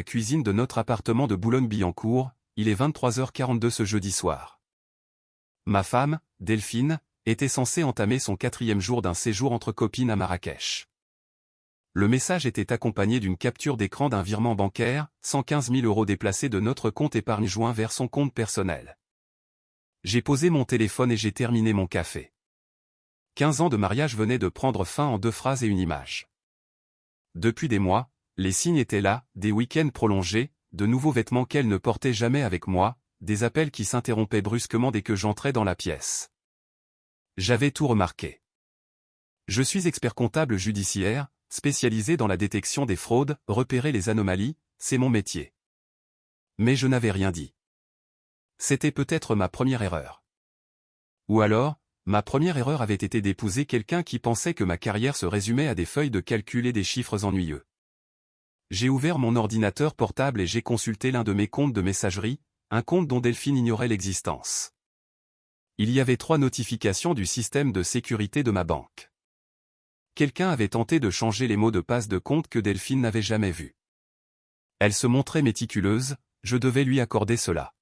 la cuisine de notre appartement de Boulogne-Billancourt, il est 23h42 ce jeudi soir. Ma femme, Delphine, était censée entamer son 4e jour d'un séjour entre copines à Marrakech. Le message était accompagné d'une capture d'écran d'un virement bancaire, 115 000 € déplacés de notre compte épargne joint vers son compte personnel. J'ai posé mon téléphone et j'ai terminé mon café. 15 ans de mariage venaient de prendre fin en 2 phrases et une image. Depuis des mois, les signes étaient là, des week-ends prolongés, de nouveaux vêtements qu'elle ne portait jamais avec moi, des appels qui s'interrompaient brusquement dès que j'entrais dans la pièce. J'avais tout remarqué. Je suis expert comptable judiciaire, spécialisé dans la détection des fraudes, repérer les anomalies, c'est mon métier. Mais je n'avais rien dit. C'était peut-être ma première erreur. Ou alors, ma première erreur avait été d'épouser quelqu'un qui pensait que ma carrière se résumait à des feuilles de calcul et des chiffres ennuyeux. J'ai ouvert mon ordinateur portable et j'ai consulté l'un de mes comptes de messagerie, un compte dont Delphine ignorait l'existence. Il y avait 3 notifications du système de sécurité de ma banque. Quelqu'un avait tenté de changer les mots de passe de compte que Delphine n'avait jamais vus. Elle se montrait méticuleuse, je devais lui accorder cela.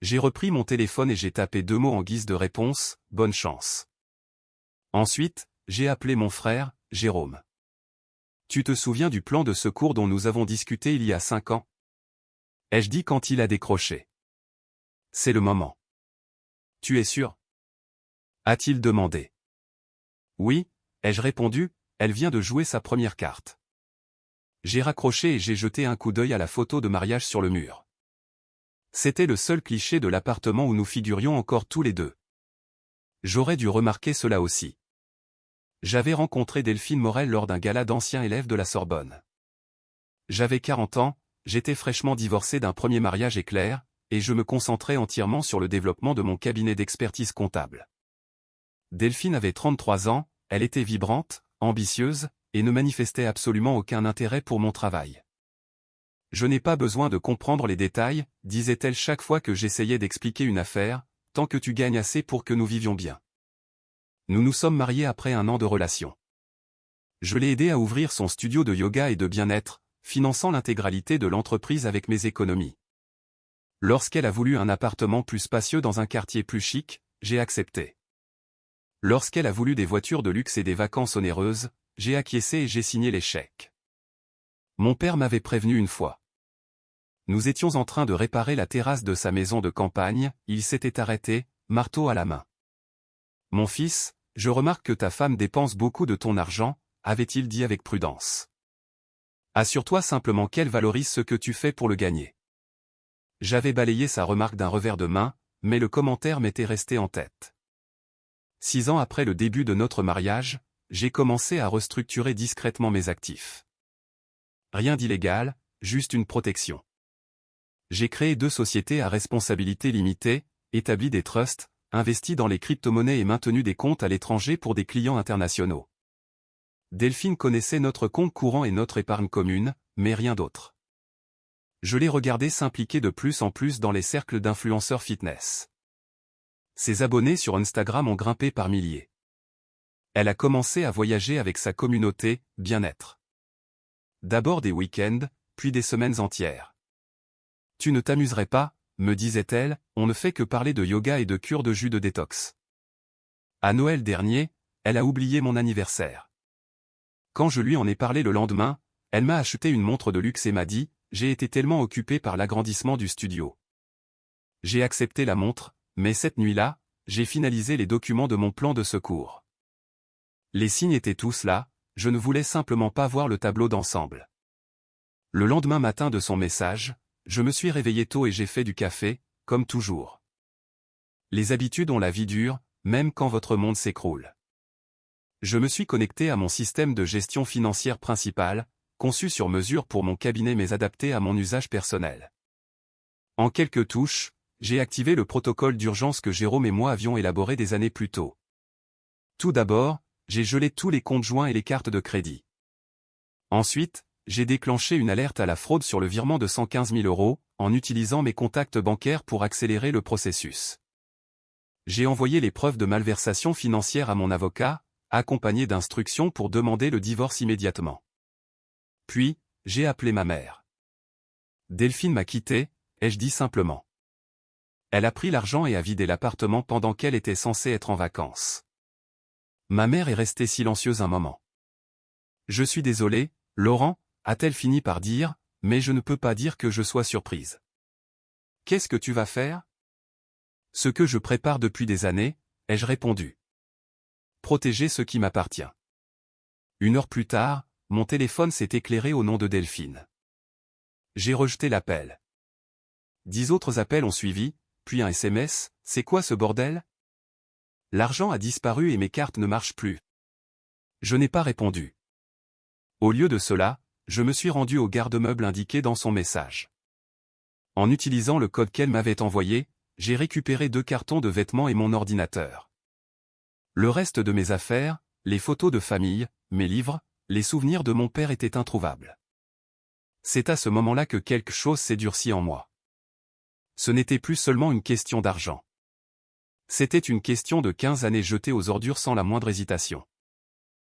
J'ai repris mon téléphone et j'ai tapé 2 mots en guise de réponse, bonne chance. Ensuite, j'ai appelé mon frère, Jérôme. Tu te souviens du plan de secours dont nous avons discuté il y a 5 ans? Ai-je dit quand il a décroché. C'est le moment. Tu es sûr? A-t-il demandé. Oui, ai-je répondu, elle vient de jouer sa première carte. J'ai raccroché et j'ai jeté un coup d'œil à la photo de mariage sur le mur. C'était le seul cliché de l'appartement où nous figurions encore tous les deux. J'aurais dû remarquer cela aussi. J'avais rencontré Delphine Morel lors d'un gala d'anciens élèves de la Sorbonne. J'avais 40 ans, j'étais fraîchement divorcé d'un premier mariage éclair, et je me concentrais entièrement sur le développement de mon cabinet d'expertise comptable. Delphine avait 33 ans, elle était vibrante, ambitieuse, et ne manifestait absolument aucun intérêt pour mon travail. Je n'ai pas besoin de comprendre les détails, disait-elle chaque fois que j'essayais d'expliquer une affaire, tant que tu gagnes assez pour que nous vivions bien. Nous nous sommes mariés après 1 an de relation. Je l'ai aidé à ouvrir son studio de yoga et de bien-être, finançant l'intégralité de l'entreprise avec mes économies. Lorsqu'elle a voulu un appartement plus spacieux dans un quartier plus chic, j'ai accepté. Lorsqu'elle a voulu des voitures de luxe et des vacances onéreuses, j'ai acquiescé et j'ai signé les chèques. Mon père m'avait prévenu une fois. Nous étions en train de réparer la terrasse de sa maison de campagne, il s'était arrêté, marteau à la main. Mon fils, je remarque que ta femme dépense beaucoup de ton argent, avait-il dit avec prudence. Assure-toi simplement qu'elle valorise ce que tu fais pour le gagner. J'avais balayé sa remarque d'un revers de main, mais le commentaire m'était resté en tête. 6 ans après le début de notre mariage, j'ai commencé à restructurer discrètement mes actifs. Rien d'illégal, juste une protection. J'ai créé 2 sociétés à responsabilité limitée, établi des trusts, investi dans les crypto-monnaies et maintenu des comptes à l'étranger pour des clients internationaux. Delphine connaissait notre compte courant et notre épargne commune, mais rien d'autre. Je l'ai regardé s'impliquer de plus en plus dans les cercles d'influenceurs fitness. Ses abonnés sur Instagram ont grimpé par milliers. Elle a commencé à voyager avec sa communauté, bien-être. D'abord des week-ends, puis des semaines entières. Tu ne t'amuserais pas, me disait-elle, on ne fait que parler de yoga et de cure de jus de détox. À Noël dernier, elle a oublié mon anniversaire. Quand je lui en ai parlé le lendemain, elle m'a acheté une montre de luxe et m'a dit, j'ai été tellement occupé par l'agrandissement du studio. J'ai accepté la montre, mais cette nuit-là, j'ai finalisé les documents de mon plan de secours. Les signes étaient tous là, je ne voulais simplement pas voir le tableau d'ensemble. Le lendemain matin de son message, je me suis réveillé tôt et j'ai fait du café, comme toujours. Les habitudes ont la vie dure, même quand votre monde s'écroule. Je me suis connecté à mon système de gestion financière principal, conçu sur mesure pour mon cabinet mais adapté à mon usage personnel. En quelques touches, j'ai activé le protocole d'urgence que Jérôme et moi avions élaboré des années plus tôt. Tout d'abord, j'ai gelé tous les comptes joints et les cartes de crédit. Ensuite, j'ai déclenché une alerte à la fraude sur le virement de 115 000 €, en utilisant mes contacts bancaires pour accélérer le processus. J'ai envoyé les preuves de malversation financière à mon avocat, accompagné d'instructions pour demander le divorce immédiatement. Puis, j'ai appelé ma mère. Delphine m'a quitté, ai-je dit simplement. Elle a pris l'argent et a vidé l'appartement pendant qu'elle était censée être en vacances. Ma mère est restée silencieuse un moment. Je suis désolé, Laurent, a-t-elle fini par dire, mais je ne peux pas dire que je sois surprise. Qu'est-ce que tu vas faire? Ce que je prépare depuis des années, ai-je répondu. Protéger ce qui m'appartient. 1 heure plus tard, mon téléphone s'est éclairé au nom de Delphine. J'ai rejeté l'appel. 10 autres appels ont suivi, puis un SMS, c'est quoi ce bordel? L'argent a disparu et mes cartes ne marchent plus. Je n'ai pas répondu. Au lieu de cela, je me suis rendu au garde-meuble indiqué dans son message. En utilisant le code qu'elle m'avait envoyé, j'ai récupéré 2 cartons de vêtements et mon ordinateur. Le reste de mes affaires, les photos de famille, mes livres, les souvenirs de mon père étaient introuvables. C'est à ce moment-là que quelque chose s'est durci en moi. Ce n'était plus seulement une question d'argent. C'était une question de 15 années jetées aux ordures sans la moindre hésitation.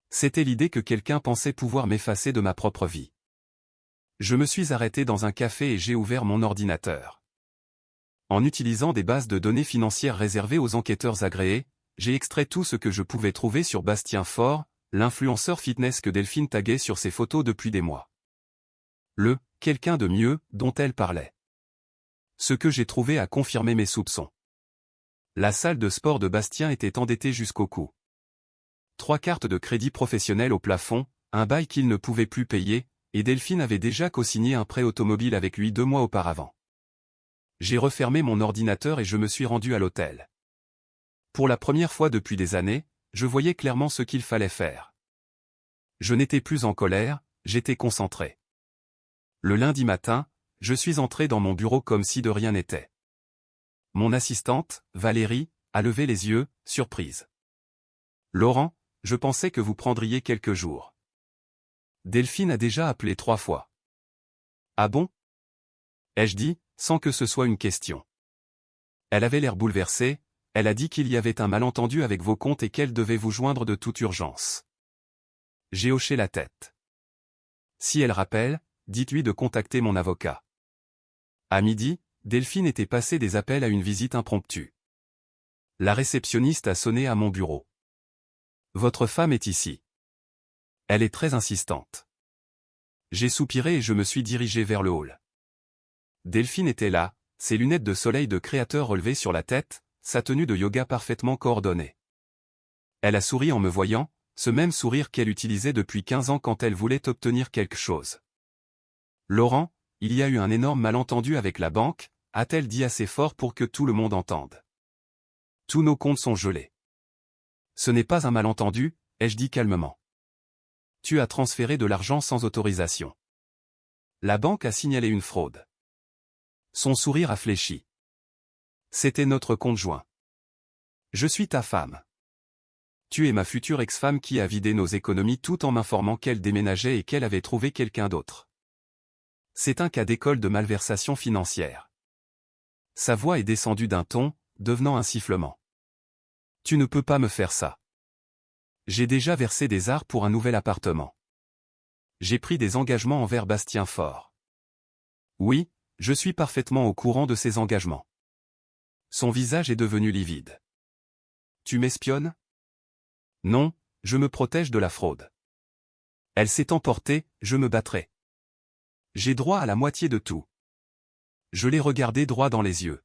C'était l'idée que quelqu'un pensait pouvoir m'effacer de ma propre vie. Je me suis arrêté dans un café et j'ai ouvert mon ordinateur. En utilisant des bases de données financières réservées aux enquêteurs agréés, j'ai extrait tout ce que je pouvais trouver sur Bastien Faure, l'influenceur fitness que Delphine taguait sur ses photos depuis des mois. Quelqu'un de mieux, dont elle parlait. Ce que j'ai trouvé a confirmé mes soupçons. La salle de sport de Bastien était endettée jusqu'au cou. 3 cartes de crédit professionnel au plafond, un bail qu'il ne pouvait plus payer, et Delphine avait déjà co-signé un prêt automobile avec lui 2 mois auparavant. J'ai refermé mon ordinateur et je me suis rendu à l'hôtel. Pour la première fois depuis des années, je voyais clairement ce qu'il fallait faire. Je n'étais plus en colère, j'étais concentré. Le lundi matin, je suis entré dans mon bureau comme si de rien n'était. Mon assistante, Valérie, a levé les yeux, surprise. Laurent, je pensais que vous prendriez quelques jours. Delphine a déjà appelé 3 fois. Ah bon? Ai-je dit, sans que ce soit une question. Elle avait l'air bouleversée, elle a dit qu'il y avait un malentendu avec vos comptes et qu'elle devait vous joindre de toute urgence. J'ai hoché la tête. Si elle rappelle, dites-lui de contacter mon avocat. À midi, Delphine était passée des appels à une visite impromptue. La réceptionniste a sonné à mon bureau. Votre femme est ici. Elle est très insistante. J'ai soupiré et je me suis dirigé vers le hall. Delphine était là, ses lunettes de soleil de créateur relevées sur la tête, sa tenue de yoga parfaitement coordonnée. Elle a souri en me voyant, ce même sourire qu'elle utilisait depuis 15 ans quand elle voulait obtenir quelque chose. Laurent, il y a eu un énorme malentendu avec la banque, a-t-elle dit assez fort pour que tout le monde entende. Tous nos comptes sont gelés. Ce n'est pas un malentendu, ai-je dit calmement. Tu as transféré de l'argent sans autorisation. La banque a signalé une fraude. Son sourire a fléchi. C'était notre compte joint. Je suis ta femme. Tu es ma future ex-femme qui a vidé nos économies tout en m'informant qu'elle déménageait et qu'elle avait trouvé quelqu'un d'autre. C'est un cas d'école de malversation financière. Sa voix est descendue d'un ton, devenant un sifflement. Tu ne peux pas me faire ça. J'ai déjà versé des arts pour un nouvel appartement. J'ai pris des engagements envers Bastien Faure. Oui, je suis parfaitement au courant de ces engagements. Son visage est devenu livide. Tu m'espionnes? Non, je me protège de la fraude. Elle s'est emportée, je me battrai. J'ai droit à la moitié de tout. Je l'ai regardé droit dans les yeux.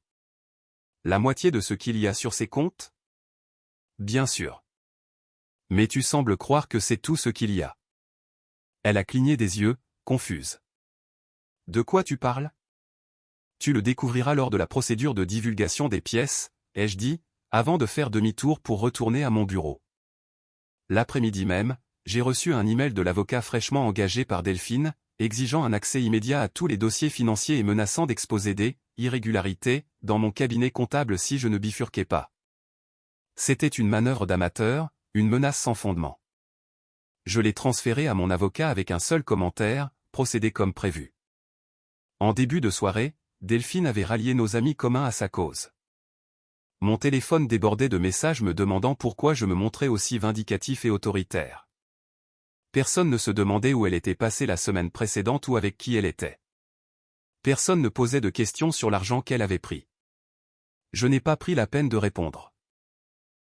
La moitié de ce qu'il y a sur ses comptes? Bien sûr. Mais tu sembles croire que c'est tout ce qu'il y a. Elle a cligné des yeux, confuse. De quoi tu parles? Tu le découvriras lors de la procédure de divulgation des pièces, ai-je dit, avant de faire demi-tour pour retourner à mon bureau. L'après-midi même, j'ai reçu un email de l'avocat fraîchement engagé par Delphine, exigeant un accès immédiat à tous les dossiers financiers et menaçant d'exposer des irrégularités dans mon cabinet comptable si je ne bifurquais pas. C'était une manœuvre d'amateur, une menace sans fondement. Je l'ai transféré à mon avocat avec un seul commentaire, procédé comme prévu. En début de soirée, Delphine avait rallié nos amis communs à sa cause. Mon téléphone débordait de messages me demandant pourquoi je me montrais aussi vindicatif et autoritaire. Personne ne se demandait où elle était passée la semaine précédente ou avec qui elle était. Personne ne posait de questions sur l'argent qu'elle avait pris. Je n'ai pas pris la peine de répondre.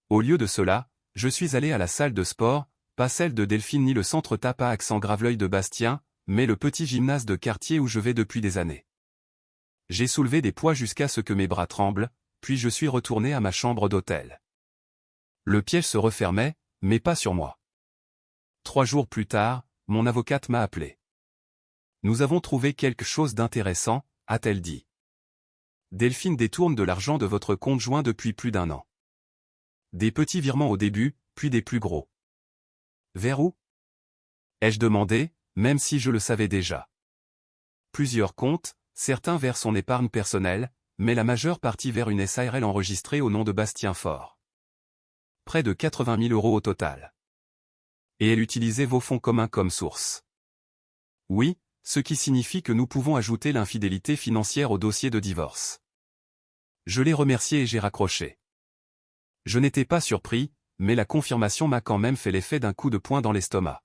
Au lieu de cela, je suis allé à la salle de sport, pas celle de Delphine ni le centre tape à accent grave l'œil de Bastien, mais le petit gymnase de quartier où je vais depuis des années. J'ai soulevé des poids jusqu'à ce que mes bras tremblent, puis je suis retourné à ma chambre d'hôtel. Le piège se refermait, mais pas sur moi. 3 jours plus tard, mon avocate m'a appelé. Nous avons trouvé quelque chose d'intéressant, a-t-elle dit. Delphine détourne de l'argent de votre compte joint depuis plus d'1 an. Des petits virements au début, puis des plus gros. Vers où? Ai-je demandé, même si je le savais déjà. Plusieurs comptes, certains vers son épargne personnelle, mais la majeure partie vers une SARL enregistrée au nom de Bastien Faure. Près de 80 000 € au total. Et elle utilisait vos fonds communs comme source. Oui, ce qui signifie que nous pouvons ajouter l'infidélité financière au dossier de divorce. Je l'ai remercié et j'ai raccroché. Je n'étais pas surpris, mais la confirmation m'a quand même fait l'effet d'un coup de poing dans l'estomac.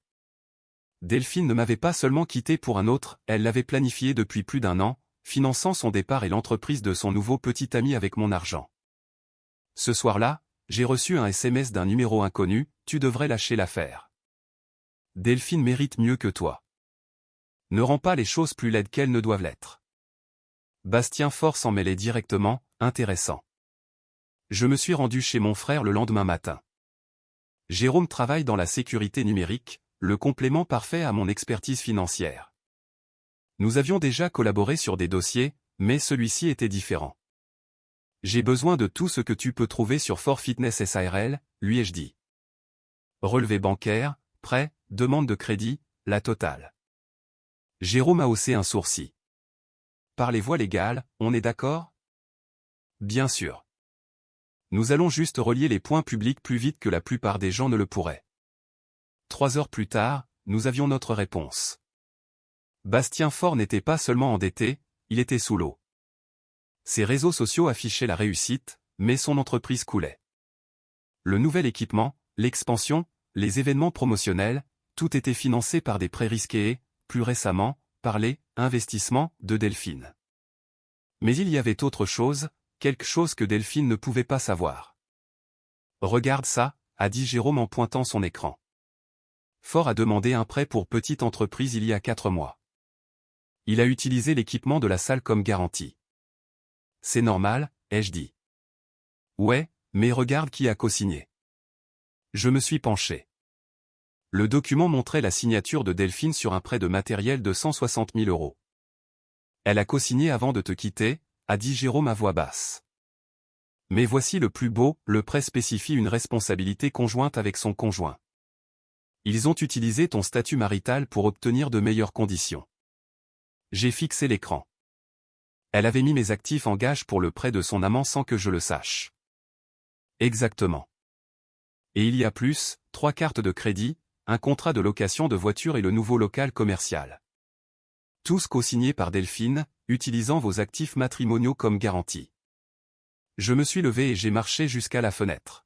Delphine ne m'avait pas seulement quitté pour un autre, elle l'avait planifié depuis plus d'1 an, finançant son départ et l'entreprise de son nouveau petit ami avec mon argent. Ce soir-là, j'ai reçu un SMS d'un numéro inconnu, tu devrais lâcher l'affaire. Delphine mérite mieux que toi. Ne rends pas les choses plus laides qu'elles ne doivent l'être. Bastien Faure s'en mêlait directement, intéressant. Je me suis rendu chez mon frère le lendemain matin. Jérôme travaille dans la sécurité numérique, le complément parfait à mon expertise financière. Nous avions déjà collaboré sur des dossiers, mais celui-ci était différent. J'ai besoin de tout ce que tu peux trouver sur Faure Fitness SARL, lui ai-je dit. Relevé bancaire, prêt, demande de crédit, la totale. Jérôme a haussé un sourcil. Par les voies légales, on est d'accord? Bien sûr. Nous allons juste relier les points publics plus vite que la plupart des gens ne le pourraient. 3 heures plus tard, nous avions notre réponse. Bastien Faure n'était pas seulement endetté, il était sous l'eau. Ses réseaux sociaux affichaient la réussite, mais son entreprise coulait. Le nouvel équipement, l'expansion, les événements promotionnels, tout était financé par des prêts risqués et, plus récemment, par les investissements de Delphine. Mais il y avait autre chose, quelque chose que Delphine ne pouvait pas savoir. Regarde ça, a dit Jérôme en pointant son écran. Faure a demandé un prêt pour petite entreprise il y a 4 mois. Il a utilisé l'équipement de la salle comme garantie. C'est normal, ai-je dit. Ouais, mais regarde qui a co-signé. Je me suis penché. Le document montrait la signature de Delphine sur un prêt de matériel de 160 000 €. Elle a co-signé avant de te quitter, a dit Jérôme à voix basse. Mais voici le plus beau, le prêt spécifie une responsabilité conjointe avec son conjoint. Ils ont utilisé ton statut marital pour obtenir de meilleures conditions. J'ai fixé l'écran. Elle avait mis mes actifs en gage pour le prêt de son amant sans que je le sache. Exactement. Et il y a plus, 3 cartes de crédit, un contrat de location de voiture et le nouveau local commercial. Tous co-signés par Delphine, utilisant vos actifs matrimoniaux comme garantie. Je me suis levé et j'ai marché jusqu'à la fenêtre.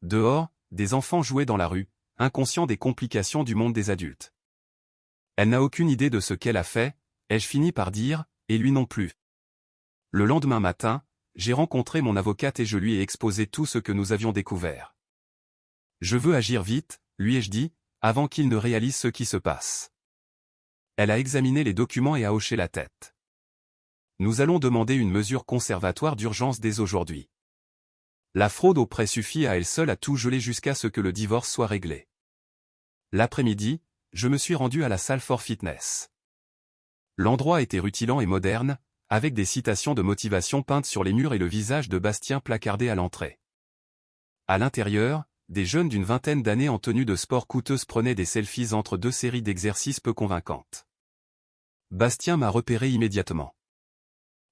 Dehors, des enfants jouaient dans la rue, inconscients des complications du monde des adultes. Elle n'a aucune idée de ce qu'elle a fait, ai-je fini par dire, et lui non plus. Le lendemain matin, j'ai rencontré mon avocate et je lui ai exposé tout ce que nous avions découvert. Je veux agir vite, lui ai-je dit, avant qu'il ne réalise ce qui se passe. Elle a examiné les documents et a hoché la tête. Nous allons demander une mesure conservatoire d'urgence dès aujourd'hui. La fraude au prêt suffit à elle seule à tout geler jusqu'à ce que le divorce soit réglé. L'après-midi, je me suis rendu à la salle Faure Fitness. L'endroit était rutilant et moderne, avec des citations de motivation peintes sur les murs et le visage de Bastien placardé à l'entrée. À l'intérieur, des jeunes d'une vingtaine d'années en tenue de sport coûteuse prenaient des selfies entre 2 séries d'exercices peu convaincantes. Bastien m'a repéré immédiatement.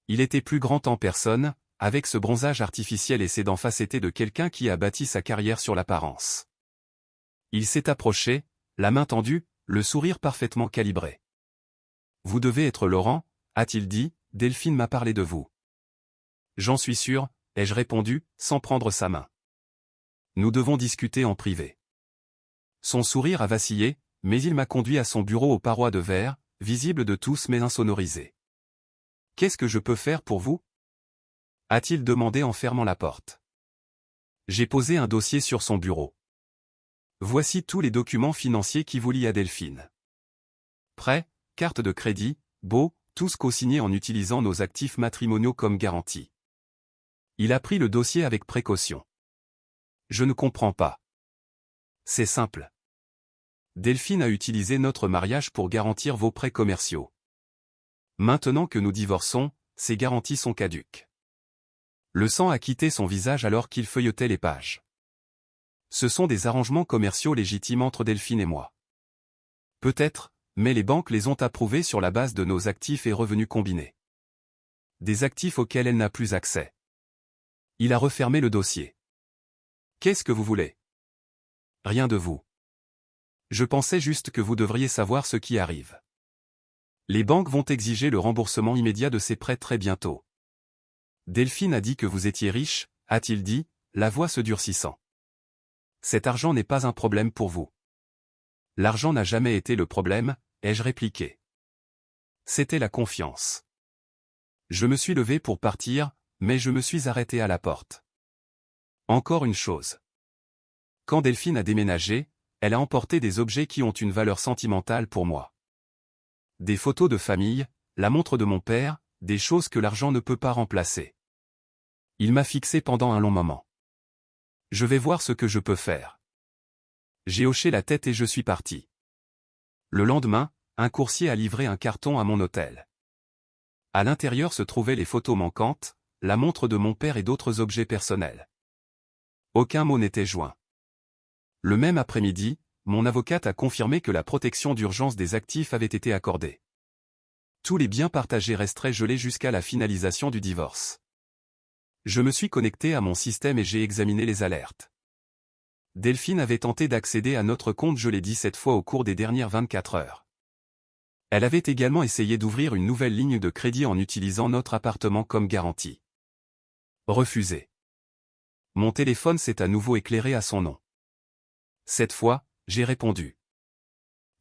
Il était plus grand en personne, avec ce bronzage artificiel et ses dents facetées de quelqu'un qui a bâti sa carrière sur l'apparence. Il s'est approché, la main tendue, le sourire parfaitement calibré. « Vous devez être Laurent », a-t-il dit, « Delphine m'a parlé de vous. »« J'en suis sûr », ai-je répondu, sans prendre sa main. « Nous devons discuter en privé. » Son sourire a vacillé, mais il m'a conduit à son bureau aux parois de verre, visible de tous mais insonorisé. Qu'est-ce que je peux faire pour vous? A-t-il demandé en fermant la porte. J'ai posé un dossier sur son bureau. Voici tous les documents financiers qui vous lient à Delphine. Prêt, carte de crédit, baux, tous co-signés en utilisant nos actifs matrimoniaux comme garantie. Il a pris le dossier avec précaution. Je ne comprends pas. C'est simple. Delphine a utilisé notre mariage pour garantir vos prêts commerciaux. Maintenant que nous divorçons, ces garanties sont caduques. Le sang a quitté son visage alors qu'il feuilletait les pages. Ce sont des arrangements commerciaux légitimes entre Delphine et moi. Peut-être, mais les banques les ont approuvés sur la base de nos actifs et revenus combinés. Des actifs auxquels elle n'a plus accès. Il a refermé le dossier. Qu'est-ce que vous voulez? Rien de vous. Je pensais juste que vous devriez savoir ce qui arrive. Les banques vont exiger le remboursement immédiat de ces prêts très bientôt. Delphine a dit que vous étiez riche, a-t-il dit, la voix se durcissant. Cet argent n'est pas un problème pour vous. L'argent n'a jamais été le problème, ai-je répliqué. C'était la confiance. Je me suis levé pour partir, mais je me suis arrêté à la porte. Encore une chose. Quand Delphine a déménagé, elle a emporté des objets qui ont une valeur sentimentale pour moi. Des photos de famille, la montre de mon père, des choses que l'argent ne peut pas remplacer. Il m'a fixé pendant un long moment. Je vais voir ce que je peux faire. J'ai hoché la tête et je suis parti. Le lendemain, un coursier a livré un carton à mon hôtel. À l'intérieur se trouvaient les photos manquantes, la montre de mon père et d'autres objets personnels. Aucun mot n'était joint. Le même après-midi, mon avocate a confirmé que la protection d'urgence des actifs avait été accordée. Tous les biens partagés resteraient gelés jusqu'à la finalisation du divorce. Je me suis connecté à mon système et j'ai examiné les alertes. Delphine avait tenté d'accéder à notre compte gelé 17 fois au cours des dernières 24 heures. Elle avait également essayé d'ouvrir une nouvelle ligne de crédit en utilisant notre appartement comme garantie. Refusé. Mon téléphone s'est à nouveau éclairé à son nom. Cette fois, j'ai répondu.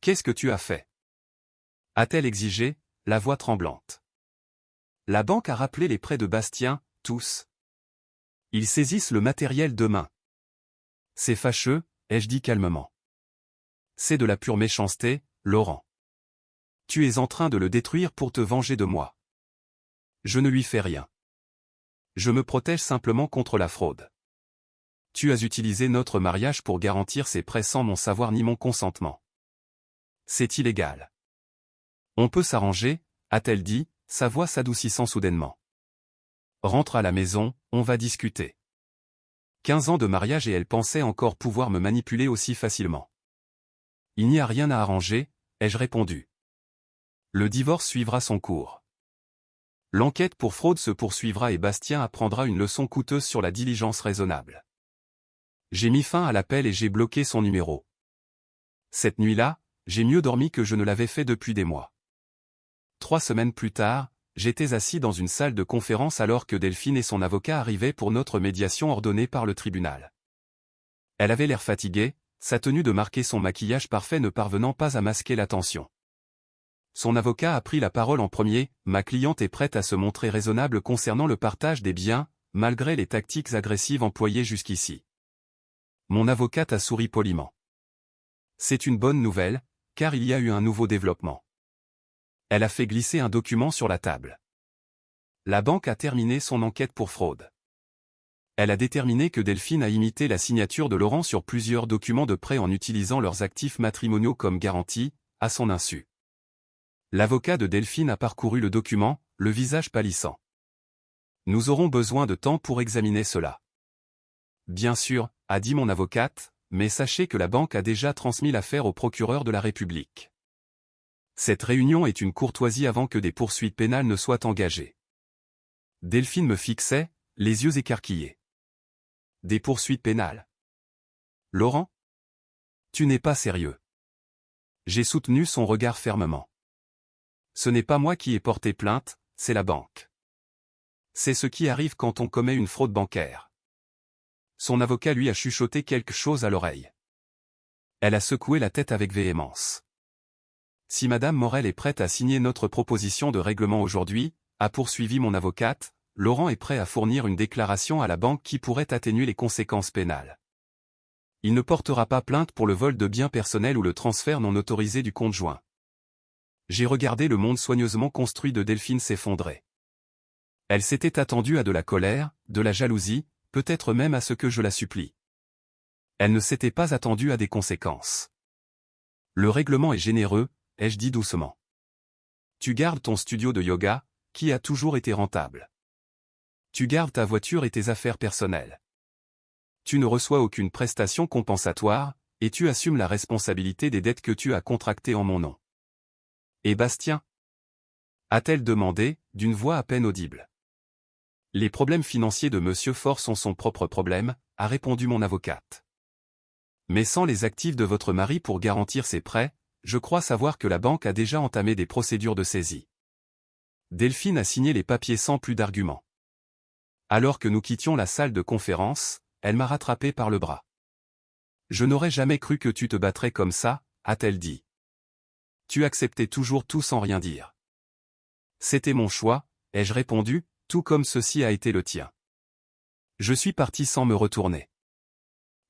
Qu'est-ce que tu as fait? A-t-elle exigé, la voix tremblante. La banque a rappelé les prêts de Bastien, tous. Ils saisissent le matériel demain. C'est fâcheux, ai-je dit calmement. C'est de la pure méchanceté, Laurent. Tu es en train de le détruire pour te venger de moi. Je ne lui fais rien. Je me protège simplement contre la fraude. Tu as utilisé notre mariage pour garantir ces prêts sans mon savoir ni mon consentement. C'est illégal. On peut s'arranger, a-t-elle dit, sa voix s'adoucissant soudainement. Rentre à la maison, on va discuter. 15 ans de mariage et elle pensait encore pouvoir me manipuler aussi facilement. Il n'y a rien à arranger, ai-je répondu. Le divorce suivra son cours. L'enquête pour fraude se poursuivra et Bastien apprendra une leçon coûteuse sur la diligence raisonnable. J'ai mis fin à l'appel et j'ai bloqué son numéro. Cette nuit-là, j'ai mieux dormi que je ne l'avais fait depuis des mois. 3 semaines plus tard, j'étais assis dans une salle de conférence alors que Delphine et son avocat arrivaient pour notre médiation ordonnée par le tribunal. Elle avait l'air fatiguée, sa tenue de marquer son maquillage parfait ne parvenant pas à masquer l'attention. Son avocat a pris la parole en premier, ma cliente est prête à se montrer raisonnable concernant le partage des biens, malgré les tactiques agressives employées jusqu'ici. Mon avocate a souri poliment. C'est une bonne nouvelle, car il y a eu un nouveau développement. Elle a fait glisser un document sur la table. La banque a terminé son enquête pour fraude. Elle a déterminé que Delphine a imité la signature de Laurent sur plusieurs documents de prêt en utilisant leurs actifs matrimoniaux comme garantie, à son insu. L'avocat de Delphine a parcouru le document, le visage pâlissant. Nous aurons besoin de temps pour examiner cela. Bien sûr, a dit mon avocate, mais sachez que la banque a déjà transmis l'affaire au procureur de la République. Cette réunion est une courtoisie avant que des poursuites pénales ne soient engagées. Delphine me fixait, les yeux écarquillés. Des poursuites pénales. Laurent? Tu n'es pas sérieux. J'ai soutenu son regard fermement. Ce n'est pas moi qui ai porté plainte, c'est la banque. C'est ce qui arrive quand on commet une fraude bancaire. Son avocat lui a chuchoté quelque chose à l'oreille. Elle a secoué la tête avec véhémence. Si Madame Morel est prête à signer notre proposition de règlement aujourd'hui, a poursuivi mon avocate, Laurent est prêt à fournir une déclaration à la banque qui pourrait atténuer les conséquences pénales. Il ne portera pas plainte pour le vol de biens personnels ou le transfert non autorisé du compte joint. J'ai regardé le monde soigneusement construit de Delphine s'effondrer. Elle s'était attendue à de la colère, de la jalousie, peut-être même à ce que je la supplie. Elle ne s'était pas attendue à des conséquences. Le règlement est généreux, ai-je dit doucement. Tu gardes ton studio de yoga, qui a toujours été rentable. Tu gardes ta voiture et tes affaires personnelles. Tu ne reçois aucune prestation compensatoire, et tu assumes la responsabilité des dettes que tu as contractées en mon nom. Et Bastien ? A-t-elle demandé, d'une voix à peine audible. Les problèmes financiers de Monsieur Faure sont son propre problème, a répondu mon avocate. Mais sans les actifs de votre mari pour garantir ses prêts, je crois savoir que la banque a déjà entamé des procédures de saisie. Delphine a signé les papiers sans plus d'arguments. Alors que nous quittions la salle de conférence, elle m'a rattrapé par le bras. Je n'aurais jamais cru que tu te battrais comme ça, a-t-elle dit. Tu acceptais toujours tout sans rien dire. C'était mon choix, ai-je répondu, tout comme ceci a été le tien. Je suis parti sans me retourner.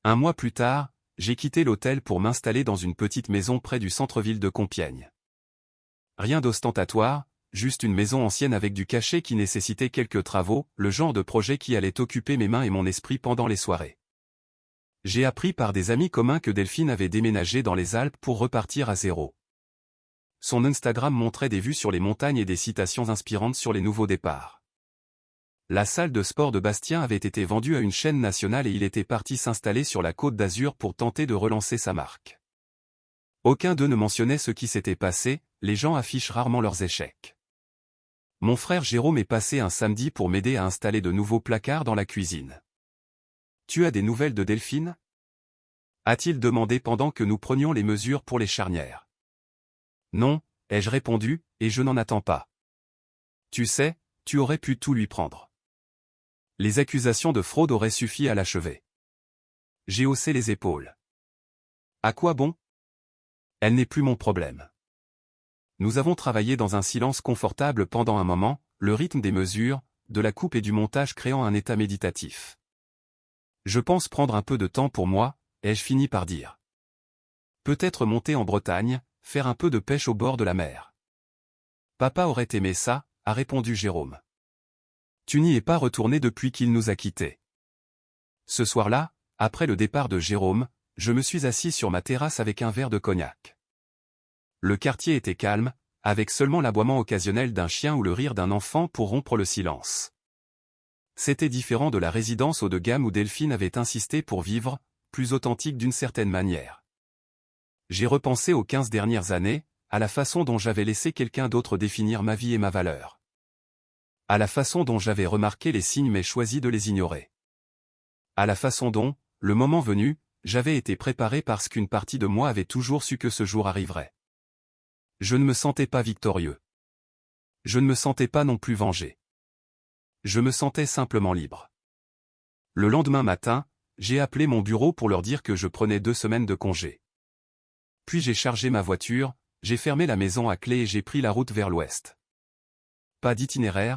Un mois plus tard, j'ai quitté l'hôtel pour m'installer dans une petite maison près du centre-ville de Compiègne. Rien d'ostentatoire, juste une maison ancienne avec du cachet qui nécessitait quelques travaux, le genre de projet qui allait occuper mes mains et mon esprit pendant les soirées. J'ai appris par des amis communs que Delphine avait déménagé dans les Alpes pour repartir à zéro. Son Instagram montrait des vues sur les montagnes et des citations inspirantes sur les nouveaux départs. La salle de sport de Bastien avait été vendue à une chaîne nationale et il était parti s'installer sur la Côte d'Azur pour tenter de relancer sa marque. Aucun d'eux ne mentionnait ce qui s'était passé, les gens affichent rarement leurs échecs. Mon frère Jérôme est passé un samedi pour m'aider à installer de nouveaux placards dans la cuisine. Tu as des nouvelles de Delphine ? A-t-il demandé pendant que nous prenions les mesures pour les charnières. Non, ai-je répondu, et je n'en attends pas. Tu sais, tu aurais pu tout lui prendre. Les accusations de fraude auraient suffi à l'achever. J'ai haussé les épaules. À quoi bon ? Elle n'est plus mon problème. Nous avons travaillé dans un silence confortable pendant un moment, le rythme des mesures, de la coupe et du montage créant un état méditatif. Je pense prendre un peu de temps pour moi, ai-je fini par dire. Peut-être monter en Bretagne, faire un peu de pêche au bord de la mer. Papa aurait aimé ça, a répondu Jérôme. Tu n'y es pas retourné depuis qu'il nous a quittés. Ce soir-là, après le départ de Jérôme, je me suis assis sur ma terrasse avec un verre de cognac. Le quartier était calme, avec seulement l'aboiement occasionnel d'un chien ou le rire d'un enfant pour rompre le silence. C'était différent de la résidence haut de gamme où Delphine avait insisté pour vivre, plus authentique d'une certaine manière. J'ai repensé aux 15 dernières années, à la façon dont j'avais laissé quelqu'un d'autre définir ma vie et ma valeur. À la façon dont j'avais remarqué les signes mais choisi de les ignorer. À la façon dont, le moment venu, j'avais été préparé parce qu'une partie de moi avait toujours su que ce jour arriverait. Je ne me sentais pas victorieux. Je ne me sentais pas non plus vengé. Je me sentais simplement libre. Le lendemain matin, j'ai appelé mon bureau pour leur dire que je prenais 2 semaines de congé. Puis j'ai chargé ma voiture, j'ai fermé la maison à clé et j'ai pris la route vers l'ouest. Pas d'itinéraire,